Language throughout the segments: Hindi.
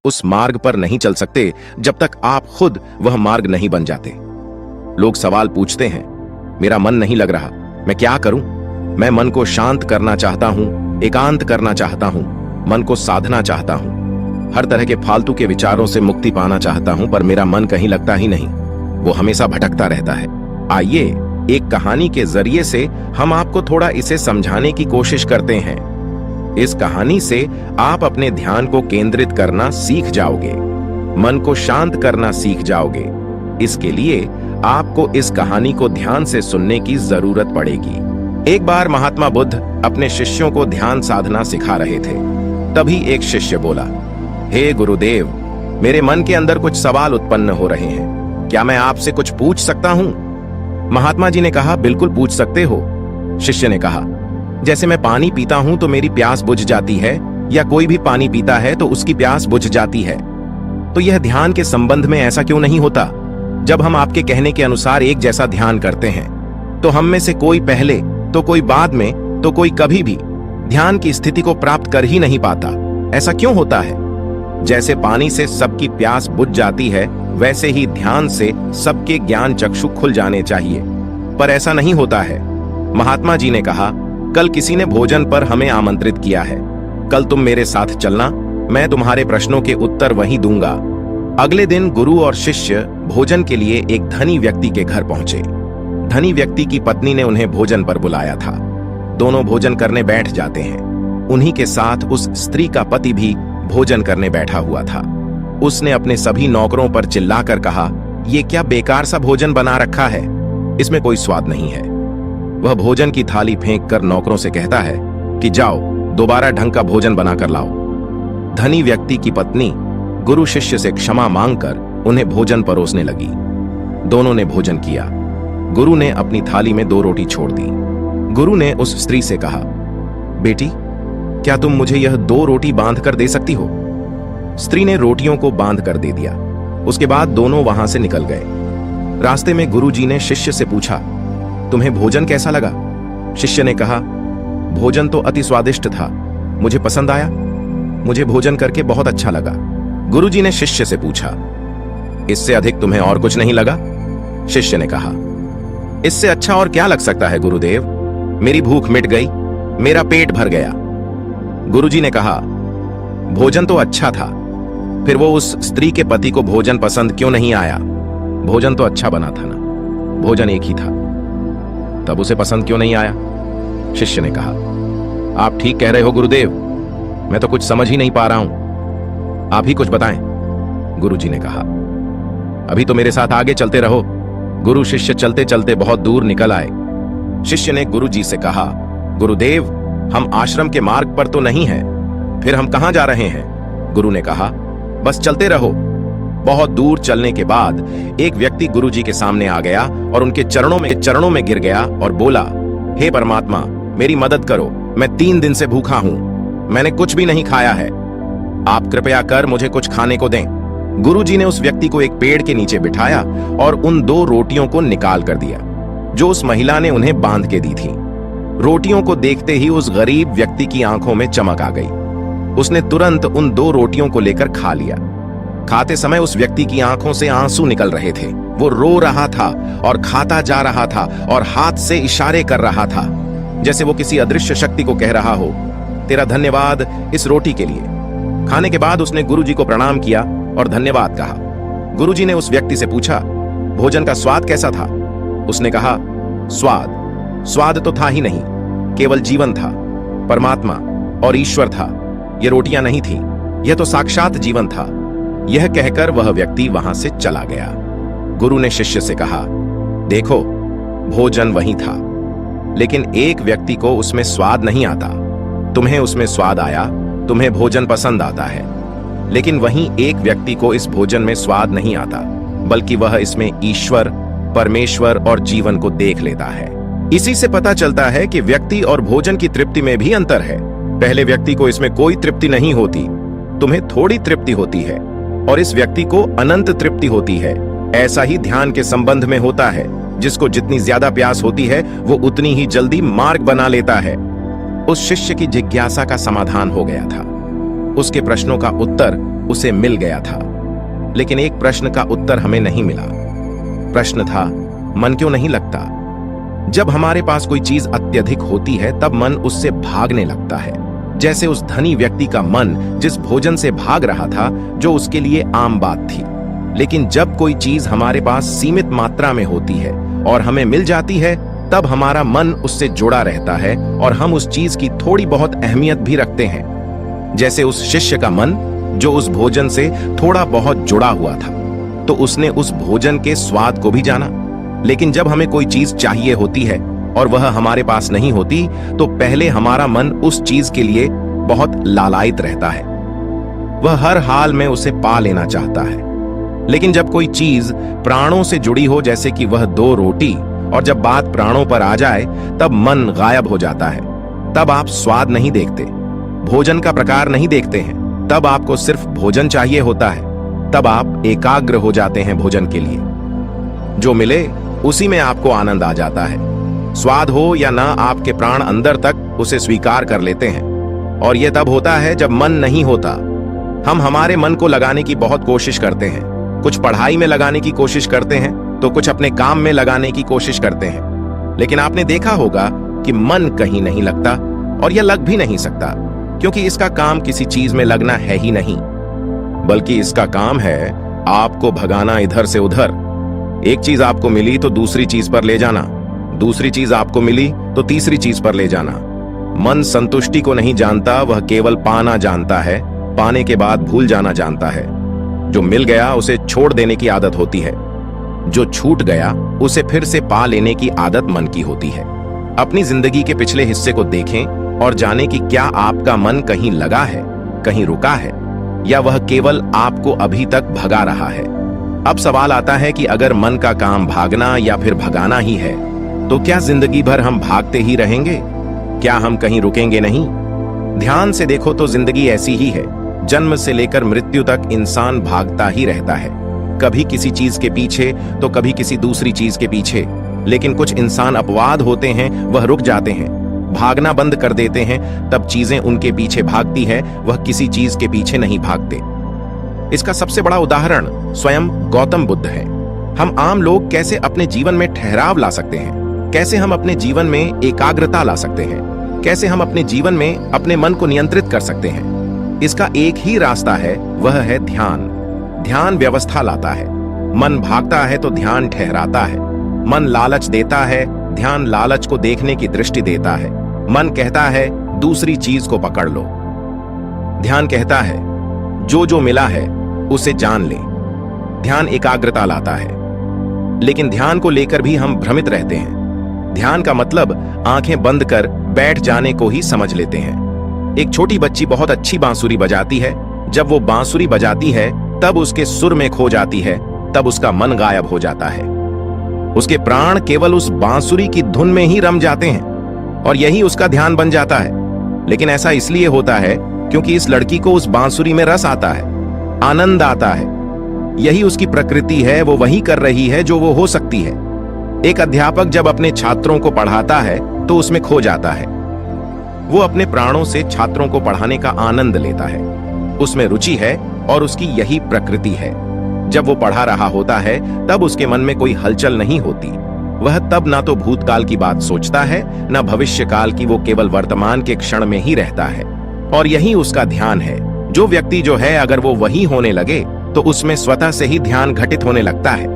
उस मार्ग पर नहीं चल सकते जब तक आप खुद वह मार्ग नहीं बन जाते। लोग सवाल पूछते हैं, मेरा मन नहीं लग रहा, मैं क्या करूं? मैं मन को शांत करना चाहता हूं, एकांत करना चाहता हूं, मन को साधना चाहता हूं, हर तरह के फालतू के विचारों से मुक्ति पाना चाहता हूं, पर मेरा मन कहीं लगता ही नहीं, वो हमेशा भटकता रहता है। आइए एक कहानी के जरिए से हम आपको थोड़ा इसे समझाने की कोशिश करते हैं। इस कहानी से आप अपने ध्यान को केंद्रित करना सीख जाओगे, मन को शांत करना सीख जाओगे। इसके लिए आपको इस कहानी को ध्यान से सुनने की जरूरत पड़ेगी। एक बार महात्मा बुद्ध अपने शिष्यों को ध्यान साधना सिखा रहे थे। तभी एक शिष्य बोला, हे गुरुदेव, मेरे मन के अंदर कुछ सवाल उत्पन्न हो रहे हैं, क्या मैं आपसे कुछ पूछ सकता हूं? महात्मा जी ने कहा, बिल्कुल पूछ सकते हो। शिष्य ने कहा, जैसे मैं पानी पीता हूं तो मेरी प्यास बुझ जाती है, या कोई भी पानी पीता है तो उसकी प्यास बुझ जाती है, तो यह ध्यान के संबंध में ऐसा क्यों नहीं होता? जब हम आपके कहने के अनुसार एक जैसा ध्यान करते हैं तो हम में से कोई पहले तो कोई बाद में तो कोई कभी भी ध्यान की स्थिति को प्राप्त कर ही नहीं पाता। ऐसा क्यों होता है? जैसे पानी से सबकी प्यास बुझ जाती है, वैसे ही ध्यान से सबके ज्ञान चक्षु खुल जाने चाहिए, पर ऐसा नहीं होता है। महात्मा जी ने कहा, कल किसी ने भोजन पर हमें आमंत्रित किया है, कल तुम मेरे साथ चलना, मैं तुम्हारे प्रश्नों के उत्तर वहीं दूंगा। अगले दिन गुरु और शिष्य भोजन के लिए एक धनी व्यक्ति के घर पहुंचे। धनी व्यक्ति की पत्नी ने उन्हें भोजन पर बुलाया था। दोनों भोजन करने बैठ जाते हैं। उन्हीं के साथ उस स्त्री का पति भी भोजन करने बैठा हुआ था। उसने अपने सभी नौकरों पर चिल्लाकर कहा, ये क्या बेकार सा भोजन बना रखा है, इसमें कोई स्वाद नहीं है। वह भोजन की थाली फेंक कर नौकरों से कहता है कि जाओ दोबारा ढंग का भोजन बनाकर लाओ। धनी व्यक्ति की पत्नी गुरु शिष्य से क्षमा मांगकर उन्हें भोजन परोसने लगी। दोनों ने भोजन किया। गुरु ने अपनी थाली में 2 रोटी छोड़ दी। गुरु ने उस स्त्री से कहा, बेटी, क्या तुम मुझे यह 2 रोटी बांध कर दे सकती हो? स्त्री ने रोटियों को बांध कर दे दिया। उसके बाद दोनों वहां से निकल गए। रास्ते में गुरु जी ने शिष्य से पूछा, तुम्हें भोजन कैसा लगा? शिष्य ने कहा, भोजन तो अति स्वादिष्ट था, मुझे पसंद आया, मुझे भोजन करके बहुत अच्छा लगा। गुरु जी ने शिष्य से पूछा, इससे अधिक तुम्हें और कुछ नहीं लगा? शिष्य ने कहा, इससे अच्छा और क्या लग सकता है गुरुदेव, मेरी भूख मिट गई, मेरा पेट भर गया। गुरु जी ने कहा, भोजन तो अच्छा था, फिर वो उस स्त्री के पति को भोजन पसंद क्यों नहीं आया? भोजन तो अच्छा बना था ना, भोजन एक ही था, तब उसे पसंद क्यों नहीं आया? शिष्य ने कहा, आप ठीक कह रहे हो गुरुदेव, मैं तो कुछ समझ ही नहीं पा रहा हूं, आप ही कुछ बताएं। गुरु जी ने कहा, अभी तो मेरे साथ आगे चलते रहो। गुरु शिष्य चलते चलते बहुत दूर निकल आए। शिष्य ने गुरु जी से कहा, गुरुदेव, हम आश्रम के मार्ग पर तो नहीं हैं, फिर हम कहां जा रहे हैं? गुरु ने कहा, बस चलते रहो। बहुत दूर चलने के बाद एक व्यक्ति गुरु जी के सामने आ गया और उनके चरणों में गिर गया और बोला, हे परमात्मा, मेरी मदद करो, मैं 3 दिन से भूखा हूं, मैंने कुछ भी नहीं खाया है, आप कृपया कर मुझे कुछ खाने को दें। गुरु जी ने उस व्यक्ति को एक पेड़ के नीचे बिठाया और उन 2 रोटियों को निकाल कर दिया जो उस महिला ने उन्हें बांध के दी थी। रोटियों को देखते ही उस गरीब व्यक्ति की आंखों में चमक आ गई। उसने तुरंत उन 2 रोटियों को लेकर खा लिया। खाते समय उस व्यक्ति की आंखों से आंसू निकल रहे थे। वो रो रहा था और खाता जा रहा था और हाथ से इशारे कर रहा था, जैसे वो किसी अदृश्य शक्ति को कह रहा हो, तेरा धन्यवाद इस रोटी के लिए। खाने के बाद उसने गुरु जी को प्रणाम किया और धन्यवाद कहा। गुरु जी ने उस व्यक्ति से पूछा, भोजन का स्वाद कैसा था? उसने कहा, स्वाद तो था ही नहीं, केवल जीवन था, परमात्मा और ईश्वर था, ये रोटियां नहीं थी, यह तो साक्षात जीवन था। यह कहकर वह व्यक्ति वहां से चला गया। गुरु ने शिष्य से कहा, देखो, भोजन वही था, लेकिन एक व्यक्ति को उसमें स्वाद नहीं आता। तुम्हें उसमें स्वाद आया, तुम्हें भोजन पसंद आता है, लेकिन वहीं एक व्यक्ति को इस भोजन में स्वाद नहीं आता, बल्कि वह इसमें ईश्वर, परमेश्वर और जीवन को देख लेता है। इसी से पता चलता है कि व्यक्ति और भोजन की तृप्ति में भी अंतर है। पहले व्यक्ति को इसमें कोई तृप्ति नहीं होती, तुम्हें थोड़ी तृप्ति होती है, और इस व्यक्ति को अनंत तृप्ति होती है। ऐसा ही ध्यान के संबंध में होता है, जिसको जितनी ज्यादा प्यास होती है वो उतनी ही जल्दी मार्ग बना लेता है। उस शिष्य की जिज्ञासा का समाधान हो गया था। उसके प्रश्नों का उत्तर उसे मिल गया था। लेकिन एक प्रश्न का उत्तर हमें नहीं मिला। प्रश्न था, मन क्यों नहीं लगता? जब हमारे पास कोई चीज अत्यधिक होती है तब मन उससे भागने लगता है। जैसे उस धनी व्यक्ति का मन जिस भोजन से भाग रहा था जो उसके लिए आम बात थी। लेकिन जब कोई चीज हमारे पास सीमित मात्रा में होती है और हमें मिल जाती है तब हमारा मन उससे जुड़ा रहता है और हम उस चीज की थोड़ी बहुत अहमियत भी रखते हैं। जैसे उस शिष्य का मन जो उस भोजन से थोड़ा बहुत जुड़ा हुआ था, तो उसने उस भोजन के स्वाद को भी जाना। लेकिन जब हमें कोई चीज चाहिए होती है और वह हमारे पास नहीं होती तो पहले हमारा मन उस चीज के लिए बहुत लालायित रहता है। वह हर हाल में उसे पा लेना चाहता है। लेकिन जब कोई चीज प्राणों से जुड़ी हो, जैसे कि वह 2 रोटी, और जब बात प्राणों पर आ जाए तब मन गायब हो जाता है। तब आप स्वाद नहीं देखते, भोजन का प्रकार नहीं देखते हैं, तब आपको सिर्फ भोजन चाहिए होता है। तब आप एकाग्र हो जाते हैं भोजन के लिए। जो मिले उसी में आपको आनंद आ जाता है। स्वाद हो या ना, आपके प्राण अंदर तक उसे स्वीकार कर लेते हैं। और यह तब होता है जब मन नहीं होता। हम हमारे मन को लगाने की बहुत कोशिश करते हैं। कुछ पढ़ाई में लगाने की कोशिश करते हैं तो कुछ अपने काम में लगाने की कोशिश करते हैं। लेकिन आपने देखा होगा कि मन कहीं नहीं लगता, और यह लग भी नहीं सकता, क्योंकि इसका काम किसी चीज में लगना है ही नहीं, बल्कि इसका काम है आपको भगाना इधर से उधर। एक चीज आपको मिली तो दूसरी चीज पर ले जाना, दूसरी चीज आपको मिली तो तीसरी चीज पर ले जाना। मन संतुष्टि को नहीं जानता, वह केवल पाना जानता है, पाने के बाद भूल जाना जानता है। जो मिल गया उसे छोड़ देने की आदत होती है, जो छूट गया उसे फिर से पा लेने की आदत मन की होती है। अपनी जिंदगी के पिछले हिस्से को देखें और जानें कि क्या आपका मन कहीं लगा है, कहीं रुका है, या वह केवल आपको अभी तक भगा रहा है। अब सवाल आता है कि अगर मन का काम भागना या फिर भगाना ही है तो क्या जिंदगी भर हम भागते ही रहेंगे? क्या हम कहीं रुकेंगे नहीं? ध्यान से देखो तो जिंदगी ऐसी ही है। जन्म से लेकर मृत्यु तक इंसान भागता ही रहता है, कभी किसी चीज के पीछे तो कभी किसी दूसरी चीज के पीछे। लेकिन कुछ इंसान अपवाद होते हैं, वह रुक जाते हैं, भागना बंद कर देते हैं, तब चीजें उनके पीछे भागती है, वह किसी चीज के पीछे नहीं भागते। इसका सबसे बड़ा उदाहरण स्वयं गौतम बुद्ध है। हम आम लोग कैसे अपने जीवन में ठहराव ला सकते हैं, कैसे हम अपने जीवन में एकाग्रता ला सकते हैं, कैसे हम अपने जीवन में अपने मन को नियंत्रित कर सकते हैं। इसका एक ही रास्ता है, वह है ध्यान। ध्यान व्यवस्था लाता है। मन भागता है तो ध्यान ठहराता है। मन लालच देता है, ध्यान लालच को देखने की दृष्टि देता है। मन कहता है दूसरी चीज को पकड़ लो, ध्यान कहता है जो जो मिला है उसे जान ले। ध्यान एकाग्रता लाता है। लेकिन ध्यान को लेकर भी हम भ्रमित रहते हैं। ध्यान का मतलब आंखें बंद कर बैठ जाने को ही समझ लेते हैं। एक छोटी बच्ची बहुत अच्छी बांसुरी बजाती है। जब वो बांसुरी बजाती है तब उसके सुर में खो जाती है, तब उसका मन गायब हो जाता है। उसके प्राण केवल उस बांसुरी की धुन में ही रम जाते हैं और यही उसका ध्यान बन जाता है। लेकिन ऐसा इसलिए होता है क्योंकि इस लड़की को उस बांसुरी में रस आता है, आनंद आता है। यही उसकी प्रकृति है, वो वही कर रही है जो वो हो सकती है। एक अध्यापक जब अपने छात्रों को पढ़ाता है तो उसमें खो जाता है। वो अपने प्राणों से छात्रों को पढ़ाने का आनंद लेता है, उसमें रुचि है और उसकी यही प्रकृति है। जब वो पढ़ा रहा होता है तब उसके मन में कोई हलचल नहीं होती। वह तब ना तो भूतकाल की बात सोचता है, ना भविष्य काल की, वो केवल वर्तमान के क्षण में ही रहता है और यही उसका ध्यान है। जो व्यक्ति जो है, अगर वो वही होने लगे तो उसमें स्वतः से ही ध्यान घटित होने लगता है,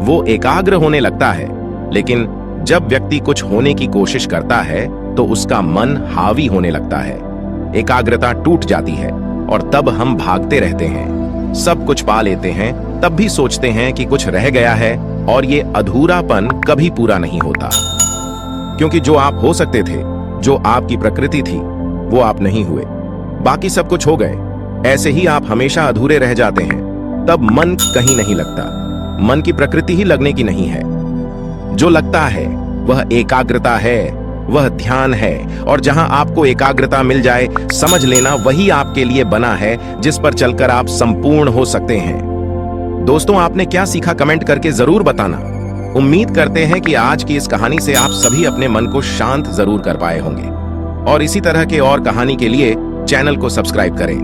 वो एकाग्र होने लगता है। लेकिन जब व्यक्ति कुछ होने की कोशिश करता है तो उसका मन हावी होने लगता है, एकाग्रता टूट जाती है और तब हम भागते रहते हैं, सब कुछ पा लेते हैं, तब भी सोचते हैं कि कुछ रह गया है और ये अधूरापन कभी पूरा नहीं होता। क्योंकि जो आप हो सकते थे, जो आपकी प्रकृति थी, वो आप नहीं हुए, बाकी सब कुछ हो गए। ऐसे ही आप हमेशा अधूरे रह जाते हैं, तब मन कहीं नहीं लगता। मन की प्रकृति ही लगने की नहीं है। जो लगता है वह एकाग्रता है, वह ध्यान है। और जहां आपको एकाग्रता मिल जाए, समझ लेना वही आपके लिए बना है, जिस पर चलकर आप संपूर्ण हो सकते हैं। दोस्तों, आपने क्या सीखा कमेंट करके जरूर बताना। उम्मीद करते हैं कि आज की इस कहानी से आप सभी अपने मन को शांत जरूर कर पाए होंगे और इसी तरह के और कहानी के लिए चैनल को सब्सक्राइब करें।